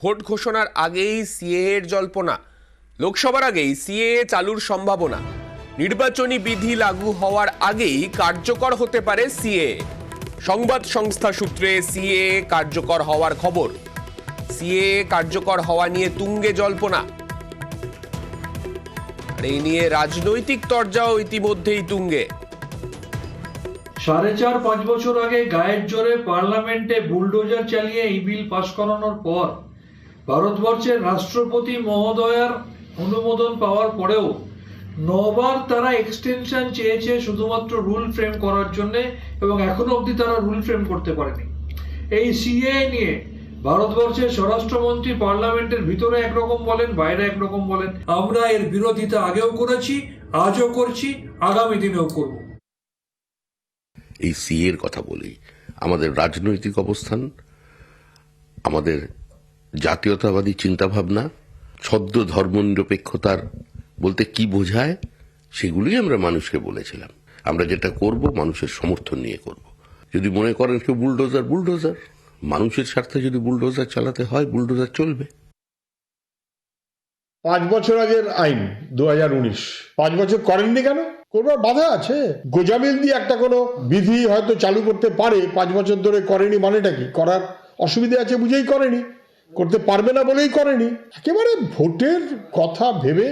Vote ঘোষণার আগেই CAA এর জল্পনা, লোকসভার আগেই সিএএ চালুর সম্ভাবনা, নির্বাচনী বিধি লাগু হওয়ার আগেই কার্যকর হতে পারে সিএএ। সংবাদ সংস্থা সূত্রে সিএএ কার্যকর হওয়ার খবর। সিএএ কার্যকর হওয়া নিয়ে তুঙ্গে জল্পনা, আর এই নিয়ে রাজনৈতিক তরজাও ইতিমধ্যেই তুঙ্গে। 4.5-5 বছর আগে গায়ের জোরে পার্লামেন্টে বুলডোজার চালিয়ে এই বিল পাশ করানোর পর ভারতবর্ষের রাষ্ট্রপতি মহোদয়ার অনুমোদন পাওয়ার পরেও 9 বার তারা এক্সটেনশন চেয়েছে শুধুমাত্র রুল ফ্রেম করার জন্য, এবং এখনো অবধি তারা রুল ফ্রেম করতে পারেনি। এই সিএএ নিয়ে ভারতবর্ষের স্বরাষ্ট্রমন্ত্রী পার্লামেন্টের ভিতরে একরকম বলেন, বাইরে একরকম বলেন। আমরা এর বিরোধিতা আগেও করেছি, আজও করছি, আগামী দিনেও করব। এই সিএর কথা বলি, আমাদের রাজনৈতিক অবস্থান, আমাদের জাতীয়তাবাদী চিন্তাভাবনা, ছদ্ম ধর্মনিরপেক্ষতার বলতে কি বোঝায় সেগুলি আমরা মানুষকে বলেছিলাম। আমরা যেটা করব মানুষের সমর্থন নিয়ে করব। যদি মনে করেন কেউ বুলডোজার, মানুষের স্বার্থে যদি বুলডোজার চালাতে হয়, বুলডোজার চলবে। 5 বছর আগের আইন 2019, 5 বছর করেননি কেন? করবার বাধা আছে? গোজামিল দিয়ে একটা কোনো বিধি হয়তো চালু করতে পারে, 5 বছর ধরে করেনি মানেটা কি? করার অসুবিধা আছে বুঝেই করেনি, করতে পারবে না বলেই করেনি। একেবারে ভোটের কথা ভেবে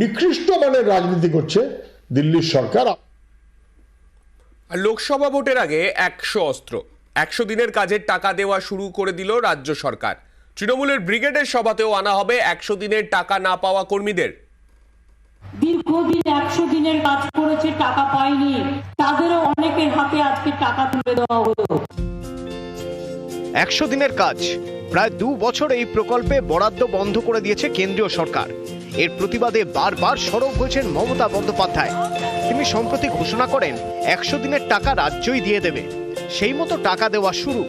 নিকৃষ্ট মানের রাজনীতি করছে দিল্লির সরকার। আর লোকসভা ভোটের আগে 100 অস্ত্র, 100 দিনের কাজের টাকা দেওয়া শুরু করে দিল রাজ্য সরকার। তৃণমূলের ব্রিগেডের সভাতেও আনা হবে 100 দিনের টাকা না পাওয়া কর্মীদের। দীর্ঘদিন 100 দিনের কাজ করেছে, টাকা পায়নি, তাদেরও অনেকের হাতে আজকে টাকা তুলে দেওয়া হলো। 100 দিনের কাজ, প্রায় 2 বছর এই প্রকল্পে বরাদ্দ বন্ধ করে দিয়েছে কেন্দ্রীয় সরকার। এর প্রতিবাদে বারবার সরব হয়েছেন মমতা বন্দ্যোপাধ্যায়। তিনি সম্প্রতি ঘোষণা করেন 100 দিনের টাকা রাজ্যই দিয়ে দেবে। সেই মতো টাকা দেওয়া শুরু।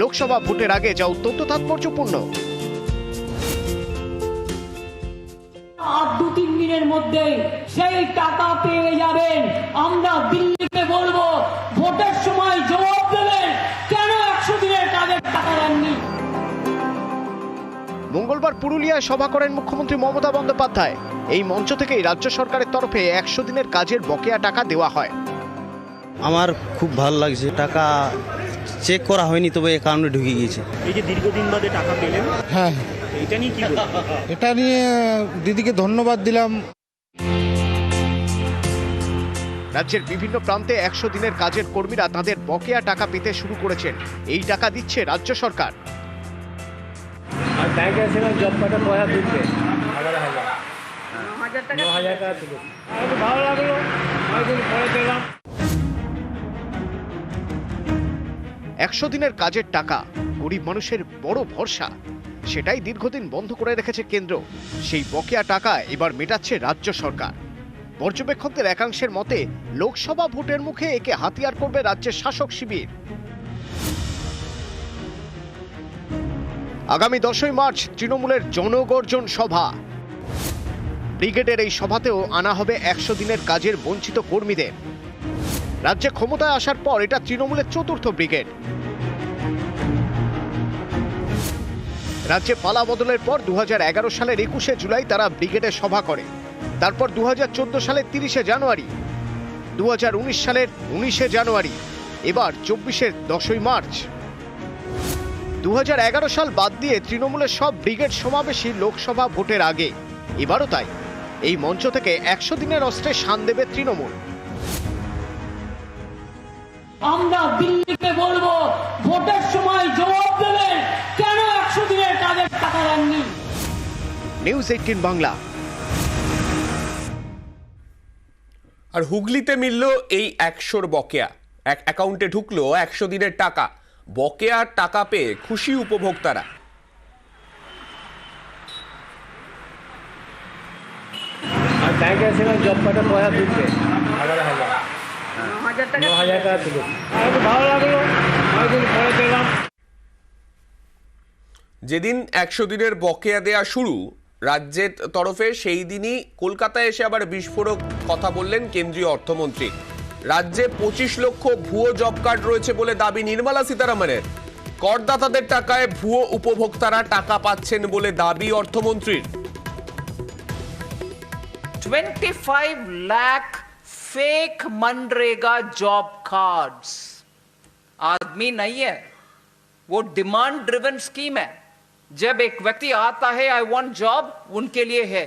লোকসভা ভোটের আগে যা অত্যন্ত তাৎপর্যপূর্ণ। আর 2-3 দিনের মধ্যেই সেই টাকা পেয়ে যাবেন। আমরা দিল্লিকে বলবো, ভোটের সময় জবাব দেবেন কেন 100 দিনের কাজের টাকা দেননি। মঙ্গলবার পুরুলিয়ায় সভা করেন মুখ্যমন্ত্রী মমতা বন্দ্যোপাধ্যায়। এই মঞ্চ থেকেই রাজ্য সরকারের তরফে 100 দিনের কাজের বকেয়া টাকা দেওয়া হয়। আমার খুব ভালো লাগছে, টাকা চেক করা হয়নি তবে অ্যাকাউন্টে ঢুকে গিয়েছে। এই যে দীর্ঘদিন বাদে টাকা পেলেন, হ্যাঁ, এটা নিয়ে কি বলবেন? এটা নিয়ে দিদিকে ধন্যবাদ দিলাম। রাজ্যের বিভিন্ন প্রান্তে 100 দিনের কাজের কর্মীরা তাদের বকেয়া টাকা পেতে শুরু করেছেন। এই টাকা দিচ্ছে রাজ্য সরকার। আর ব্যাংকে এসে জব কার্ডের পয়সা তুলবে, 9,000 টাকা তুলে। আমার ভালো লাগলো, অনেকদিন পরে পেলাম। 100 দিনের কাজের টাকা গরিব মানুষের বড় ভরসা, সেটাই দীর্ঘদিন বন্ধ করে রেখেছে কেন্দ্র। সেই বকেয়া টাকা এবার মেটাচ্ছে রাজ্য সরকার। পর্যবেক্ষকদের একাংশের মতে লোকসভা ভোটের মুখে একে হাতিয়ার করবে রাজ্যের শাসক শিবির। আগামী 10ই মার্চ তৃণমূলের জনগর্জন সভা। ব্রিগেডের এই সভাতেও আনা হবে 100 দিনের কাজের বঞ্চিত কর্মীদের। রাজ্যে ক্ষমতায় আসার পর এটা তৃণমূলের 4র্থ ব্রিগেড। রাজ্যে পালা বদলের পর 2011 সালের 21শে জুলাই তারা ব্রিগেডের সভা করে। তারপর 2014 সালের 30শে জানুয়ারি, 2019 সালের 19শে জানুয়ারি, এবার 24-এর 10ই মার্চ। 2011 সাল বাদ দিয়ে তৃণমূলের সব ব্রিগেড সমাবেশই লোকসভা ভোটের আগে। এবারও তাই। এই মঞ্চ থেকে 100 দিনের অস্ত্রে শান দেবে তৃণমূল। আমরা দিল্লিকে বলবো, ভোটের সময় জবাব দেবেন কেন 100 দিনের কাজের টাকা দেননি। নিউজ 18 বাংলা। আর হুগলিতে মিলল এই 100 বকেয়া। এক অ্যাকাউন্টে ঢুকলো 100 দিনের টাকা। বকেয়ার টাকা পেয়ে খুশি উপভোক্তারা। আর ব্যাংকে এসে জব কার্ডের পয়সা তুলবে, 9,000 টাকা তুলে। আমার ভালো লাগলো, অনেকদিন পরে পেলাম। যেদিন 100 দিনের বকেয়া দেয়া শুরু রাজ্যের তরফে, সেই দিনই কলকাতায় এসে আবার বিস্ফোরক কথা বললেন কেন্দ্রীয় অর্থমন্ত্রী। রাজ্যে 25 লক্ষ ভুয়ো জব কার্ড রয়েছে বলে দাবি নির্মলা সীতারামনের। করদাতাদের টাকায় ভুয়ো উপভোক্তারা টাকা পাচ্ছেন বলে দাবি অর্থমন্ত্রীর। 25 lakh fake MNREGA job cards. आदमी नहीं है, वो डिमांड ड्रिवन स्कीम है। जब एक व्यक्ति आता है आई वांट जॉब, उनके लिए है।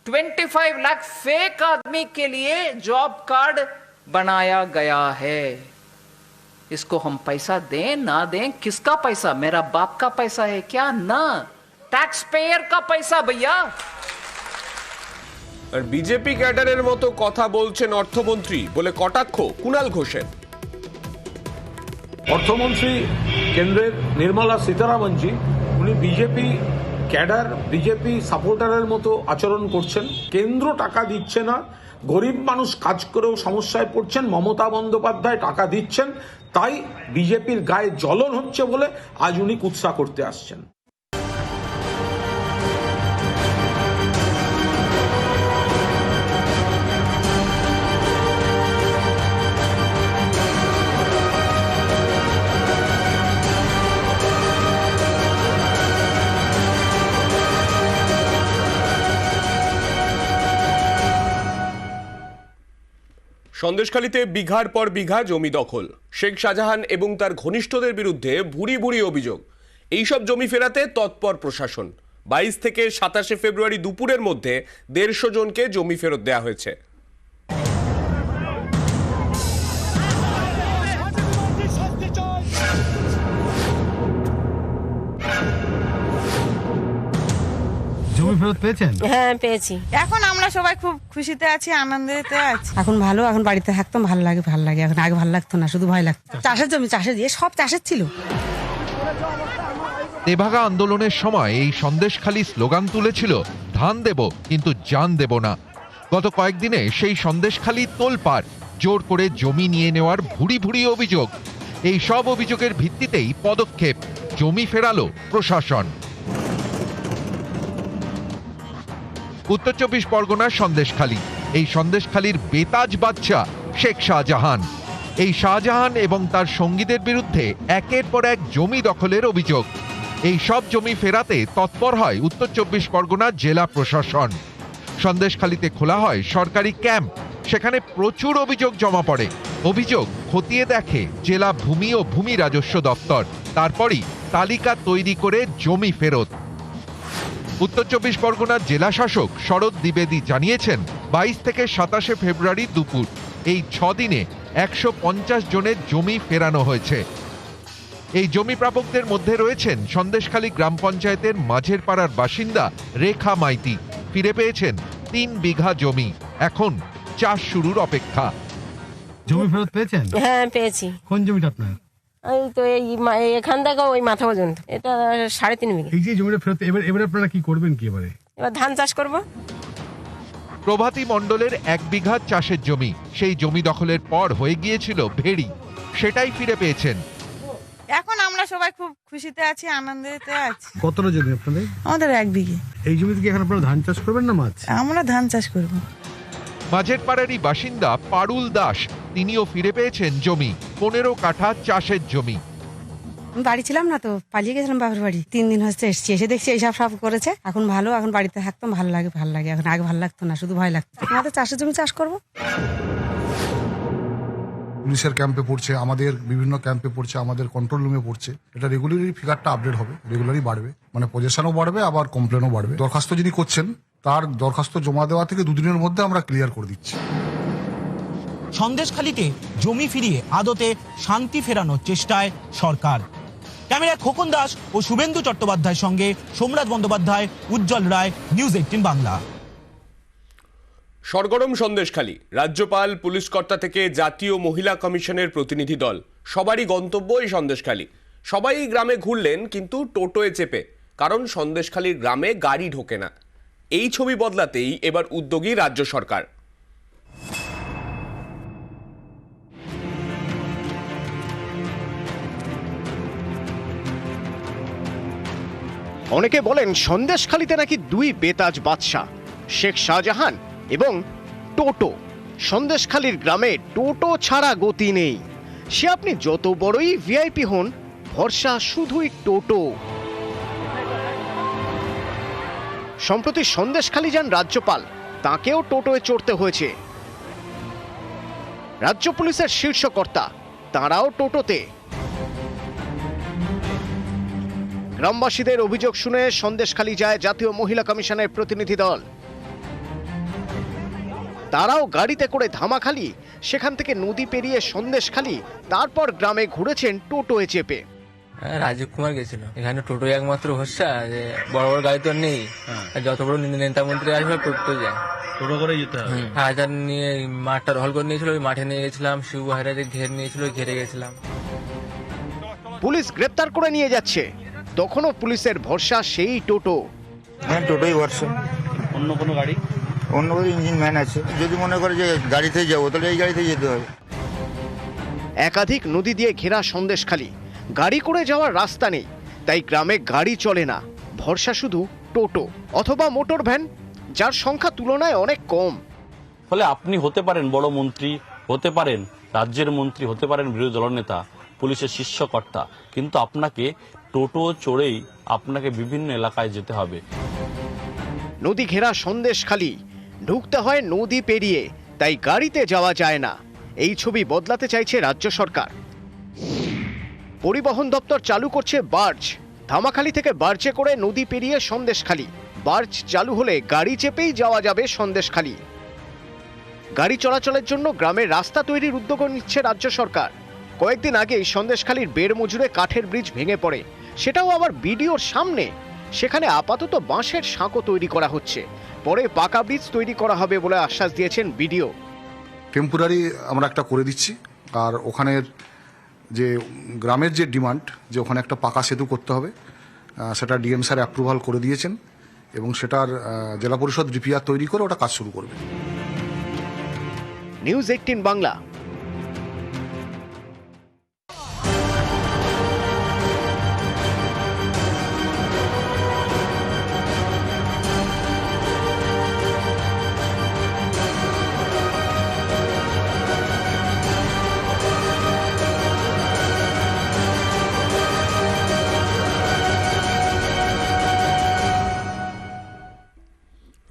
25 लाख फेक आदमी के लिए जॉब कार्ड बनाया गया है। इसको हम पैसा दें ना दें, किसका पैसा? मेरा बाप का पैसा है क्या? ना, टैक्स पेयर का पैसा भैया। আর বিজেপি ক্যাডারের মতো কথা বলছেন অর্থমন্ত্রী বলে কটাক্ষ কুণাল ঘোষের। অর্থমন্ত্রী কেন্দ্রের নির্মলা সীতারামনজি উনি বিজেপি ক্যাডার, বিজেপি সাপোর্টারের মতো আচরণ করছেন। কেন্দ্র টাকা দিচ্ছে না, গরিব মানুষ কাজ করেও সমস্যায় পড়ছেন, মমতা বন্দ্যোপাধ্যায় টাকা দিচ্ছেন, তাই বিজেপির গায়ে জ্বলন হচ্ছে বলে আজ উনি কুৎসা করতে আসছেন। সন্দেশখালীতে বিঘার পর বিঘা জমি দখল, শেখ শাহজাহান এবং তার ঘনিষ্ঠদের বিরুদ্ধে ভুরি ভুরি অভিযোগ। এইসব জমি ফেরাতে তৎপর প্রশাসন। 22 থেকে 27 ফেব্রুয়ারি দুপুরের মধ্যে 150 জনকে জমি ফেরত দেওয়া হয়েছে। জমি ফেরত পেয়েছেন? হ্যাঁ পেয়েছি। এখন আমরা সবাই খুব খুশিতে আছি, আনন্দেতে আছি। এখন ভালো, এখন বাড়িতে থাকতাম ভালো লাগে। এখন আগে ভালো লাগতো না, শুধু ভয় লাগতো। চাষের জমি, চাষে দিয়ে সব চাষের ছিল। তেভাগা আন্দোলনের সময় এই সন্দেশখালী স্লোগান তুলেছিল, ধান দেব কিন্তু জান দেব না। গত কয়েকদিনে সেই সন্দেশখালী তোলপাড়, জোর করে জমি নিয়ে নেওয়ার ভুরি ভুরি অভিযোগ। এই সব অভিযোগের ভিত্তিতেই পদক্ষেপ, জমি ফেরালো প্রশাসন। উত্তর 24 পরগনার সন্দেশখালী, এই সন্দেশখালীর বেতাজ বাদশা শেখ শাহজাহান। এই শাহজাহান এবং তার সঙ্গীদের বিরুদ্ধে একের পর এক জমি দখলের অভিযোগ। এই সব জমি ফেরাতে তৎপর হয় উত্তর 24 পরগনার জেলা প্রশাসন। সন্দেশখালীতে খোলা হয় সরকারি ক্যাম্প, সেখানে প্রচুর অভিযোগ জমা পড়ে। অভিযোগ খতিয়ে দেখে জেলা ভূমি ও ভূমি রাজস্ব দপ্তর, তারপরই তালিকা তৈরি করে জমি ফেরত। উত্তর 24 পরগনার জেলা শাসক শরৎ দ্বিবেদী জানিয়েছেন, 22 থেকে 27 ফেব্রুয়ারি দুপুর এই 6 দিনে 150 জনের জমি ফেরানো হয়েছে। এই জমি প্রাপকদের মধ্যে রয়েছেন সন্দেশখালী গ্রাম পঞ্চায়েতের মাঝের পাড়ার বাসিন্দা রেখা মাইতি। ফিরে পেয়েছেন 3 বিঘা জমি, এখন চাষ শুরুর অপেক্ষা। জমি ফেরত পেয়েছেন? হ্যাঁ পেয়েছি। কোন জমিটা আপনার? এই তো এখান থেকে ওই মাথা পর্যন্ত, এটা 3.5 বিঘা। এই যে জমিটা ফেরত, এবার আপনারা কি করবেন? কি এবার ধান চাষ করব। প্রভাতী মণ্ডলের 1 বিঘা চাষের জমি, সেই জমি দখলের পর হয়ে গিয়েছিল ভেড়ি, সেটাই ফিরে পেয়েছেন। এখন আমরা সবাই খুব খুশিতে আছি, আনন্দেতে আছি। কতটা জমি আপনাদের? আমাদের 1 বিঘে। এই জমিতে কি এখন আপনারা ধান চাষ করবেন না মাছ? আমরা ধান চাষ করব। মাঝের পাড়ারই বাসিন্দা পারুল দাস, তিনিও ফিরে পেয়েছেন জমি, 15 কাঠা চাষের জমি। বাড়ি ছিলাম না তো, পালিয়ে গেছিলাম বাপের বাড়ি। 3 দিন হচ্ছে এসছি, এসে দেখছি এইসব সব করেছে। এখন ভালো, এখন বাড়িতে থাকতাম ভালো লাগে। এখন আগে ভালো লাগতো না, শুধু ভয় লাগতো। আমাদের চাষের জমি চাষ করব। পুলিশের ক্যাম্পে পড়ছে, আমাদের বিভিন্ন ক্যাম্পে পড়ছে, আমাদের কন্ট্রোল রুমে পড়ছে। এটা রেগুলারই ফিগারটা আপডেট হবে, রেগুলারই বাড়বে, মানে পজেশনও বাড়বে, আবার কমপ্লেনও বাড়বে। দরখাস্ত যিনি করছেন তার দরখাস্ত জমা দেওয়া থেকে 2 দিনের মধ্যে আমরা ক্লিয়ার করে দিচ্ছি। সন্দেশখালীতে জমি ফিরিয়ে আদতে শান্তি ফেরানোর চেষ্টায় সরকার। ক্যামেরায় খোকন দাস ও শুভেন্দু চট্টোপাধ্যায়ের সঙ্গে সোমরাজ বন্দ্যোপাধ্যায়, উজ্জ্বল রায়, নিউজ 18 বাংলা। সরগরম সন্দেশখালী, রাজ্যপাল, পুলিশ কর্তা থেকে জাতীয় মহিলা কমিশনের প্রতিনিধি দল, সবারই গন্তব্য এই সন্দেশখালী। সবাই গ্রামে ঘুরলেন, কিন্তু টোটোয় চেপে, কারণ সন্দেশখালীর গ্রামে গাড়ি ঢোকে না। এই ছবি বদলাতেই এবার উদ্যোগী রাজ্য সরকার। অনেকে বলেন সন্দেশখালীতে নাকি 2 বেতাজ বাদশা, শেখ শাহজাহান এবং টোটো। সন্দেশখালীর গ্রামে টোটো ছাড়া গতি নেই। সে আপনি যত বড়ই ভিআইপি হন, ভরসা শুধুই টোটো। সম্প্রতি সন্দেশখালী যান রাজ্যপাল, তাকেও টোটোয় চড়তে হয়েছে। রাজ্য পুলিশের শীর্ষ কর্তা, তাঁরাও টোটোতে। গ্রামবাসীদের অভিযোগ শুনে সন্দেশখালী যায় জাতীয় মহিলা কমিশনের প্রতিনিধি দল। তারাও গাড়িতে করে ধামাখালি, সেখান থেকে নদী পেরিয়ে সন্দেশখালী, তারপর গ্রামে ঘুরেছেন টোটোয় চেপে। রাজীব কুমার গেছিল, এখানে টোটোই একমাত্র ভরসা, যে বড় বড় গাড়ি তো নেই, যত বড় নেতা মন্ত্রী আসবে টোটো যায়, টোটো করে যেতে হবে। হাজার নিয়ে মাঠটা দখল করে নিয়েছিল, ওই মাঠে নিয়ে গেছিলাম, শিবু ভাইরা ঘের নিয়েছিল, ঘেরে গেছিলাম। পুলিশ গ্রেপ্তার করে নিয়ে যাচ্ছে, তখনও পুলিশের ভরসা সেই টোটো। হ্যাঁ, টোটোই ভরসা। অন্য কোনো গাড়ি? অন্য কোনো ইঞ্জিন ম্যান আছে, যদি মনে করে যে গাড়িতে যাবো তাহলে এই গাড়িতে যেতে হবে। একাধিক নদী দিয়ে ঘেরা সন্দেশখালী, গাড়ি করে যাওয়ার রাস্তা নেই, তাই গ্রামে গাড়ি চলে না, ভরসা শুধু টোটো অথবা মোটর ভ্যান, যার সংখ্যা তুলনায় অনেক কম। ফলে আপনি হতে পারেন বড় মন্ত্রী, হতে পারেন রাজ্যের মন্ত্রী, হতে পারেন বিরোধী দলনেতা, পুলিশের শীর্ষকর্তা, কিন্তু আপনাকে টোটো চড়েই আপনাকে বিভিন্ন এলাকায় যেতে হবে। নদী ঘেরা সন্দেশখালী, ঢুকতে হয় নদী পেরিয়ে, তাই গাড়িতে যাওয়া যায় না। এই ছবি বদলাতে চাইছে রাজ্য সরকার। পরিবহন দপ্তর চালু করছে বার্জ, ধামাখালী থেকে বার্জে করে নদী পেরিয়ে সন্দেশখালী। বার্জ চালু হলে গাড়ি চেপেই যাওয়া যাবে সন্দেশখালী। গাড়ি চলাচলের জন্য গ্রামের রাস্তা তৈরির উদ্যোগ নিচ্ছে রাজ্য সরকার। কয়েকদিন আগেই সন্দেশখালীর বেড় মজুরে কাঠের ব্রিজ ভেঙে পড়ে, সেটাও আবার বিডিওর সামনে। সেখানে আপাতত বাঁশের সাঁকো তৈরি করা হচ্ছে, পরে পাকা ব্রিজ তৈরি করা হবে বলে আশ্বাস দিয়েছেন বিডিও। টেম্পোরারি আমরা একটা করে দিচ্ছি, আর ওখানের যে গ্রামের যে ডিমান্ড, যে ওখানে একটা পাকা সেতু করতে হবে, সেটা ডিএম স্যার অ্যাপ্রুভাল করে দিয়েছেন, এবং সেটার জেলা পরিষদ ডিপিআর তৈরি করে ওটা কাজ শুরু করবে। News 18 Bangla.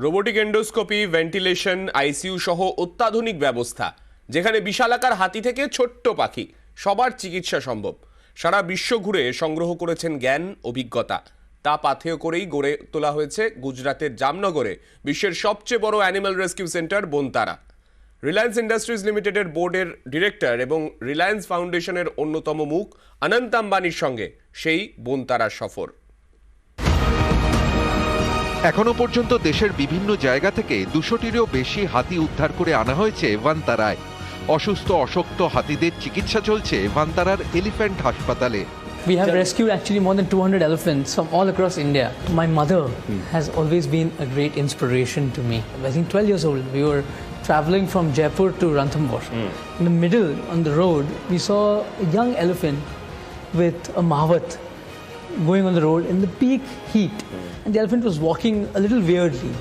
Robotic endoscopy, ventilation, ICU সহ অত্যাধুনিক ব্যবস্থা, যেখানে বিশালাকার হাতি থেকে ছোট্ট পাখি সবার চিকিৎসা সম্ভব। সারা বিশ্ব ঘুরে সংগ্রহ করেছেন জ্ঞান, অভিজ্ঞতা, তা পাথেয় করেই গড়ে তোলা হয়েছে গুজরাতের জামনগরে বিশ্বের সবচেয়ে বড় animal rescue centre Vantara. Reliance industries লিমিটেডের বোর্ডের ডিরেক্টর এবং রিলায়েন্স ফাউন্ডেশনের অন্যতম মুখ অনন্ত আম্বানির সঙ্গে সেই বনতারা সফর। এখনো পর্যন্ত দেশের বিভিন্ন জায়গা থেকে 200টিরও বেশি হাতি উদ্ধার করে আনা হয়েছে ভান্তারায়। অসুস্থ অশক্ত হাতিদের চিকিৎসা চলছে ভান্তারার এলিফ্যান্ট হাসপাতালে। We have rescued actually more than 200 elephants from all across India. My mother has always been a great inspiration to me. I think 12 years old, we were traveling from Jaipur to Ranthambore. In the middle, on the road, we saw a young elephant with a mavat going on the road in the peak heat. And the elephant was walking a little weirdly.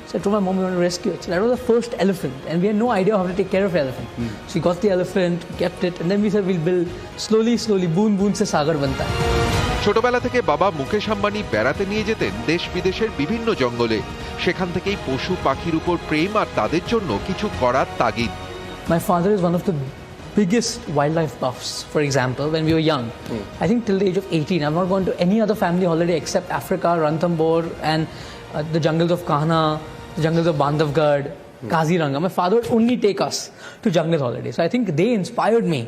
So I told my mom we want to rescue it. So that was the first elephant, and we had no idea how to take care of the elephant. So we got the elephant, kept it, and then we said we'll build slowly, boon boon se sagar banta hai. ছোটবেলা থেকে বাবা মুকেশ আম্বানি বেড়াতে নিয়ে যেতেন দেশ বিদেশের বিভিন্ন জঙ্গলে। সেখান থেকেই পশু পাখির উপর প্রেম আর তাদের জন্য কিছু করার তাগিদ। My father is one of the biggest wildlife buffs. For example, when we were young, I think till the age of 18, I've not gone to any other family holiday except Africa, Ranthambore, and the jungles of Kahana, the jungles of Bandhavgarh, Kaziranga. My father would only take us to jungle holidays. So I think they inspired me.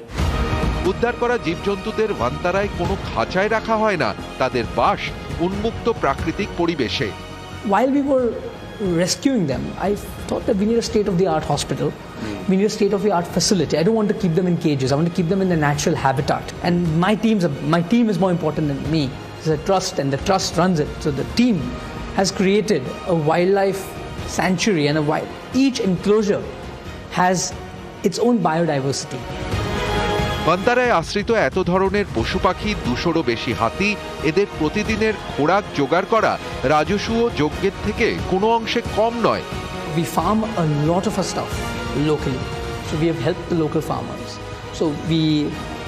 উদ্ধার করা জীবজন্তুদের ভান্তারায় কোনো খাঁচায় রাখা হয় না, তাদের বাস উন্মুক্ত প্রাকৃতিক পরিবেশে। While we were rescuing them, I thought that we need a state-of-the-art hospital. We need a state-of-the-art facility. I don't want to keep them in cages. I want to keep them in their natural habitat. And my team is more important than me. It's a trust, and the trust runs it. So the team has created a wildlife sanctuary, and each enclosure has its own biodiversity. ভান্তারায় আশ্রিত এত ধরনের পশু পাখি, 200রও বেশি হাতি, এদের প্রতিদিনের খোরাক জোগাড় করা রাজস্ব ও যজ্ঞের থেকে কোনো অংশে কম নয়। We farm a lot of our stuff locally, so we have helped the local farmers. So we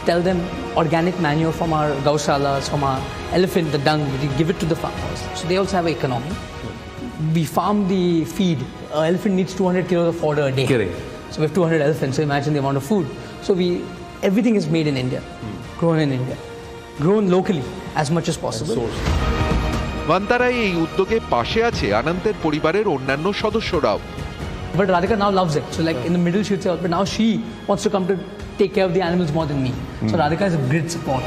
tell them organic manure from our gaushalas, from our elephant, the dung, we give it to the farmers. So they also have an economy. We farm the feed. An elephant needs 200 kilos of fodder a day. So we have 200 elephants, so imagine the amount of food. So everything is made in India, grown in India, grown locally as much as possible. ভান্তারায় এই উদ্যোগে পাশে আছে আনন্দের পরিবারের অন্যান্য সদস্যরাও। But Radhika now loves it. So like in the middle she would say, but now she wants to come to take care of the animals more than me. So Radhika is a great support.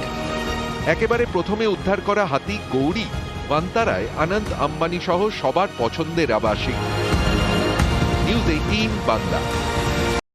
একেবারে প্রথমে উদ্ধার করা হাতি গৌরী ভান্তারায় আনন্দ আম্বানি সহ সবার পছন্দের আবাসিক। News 18 Bangla.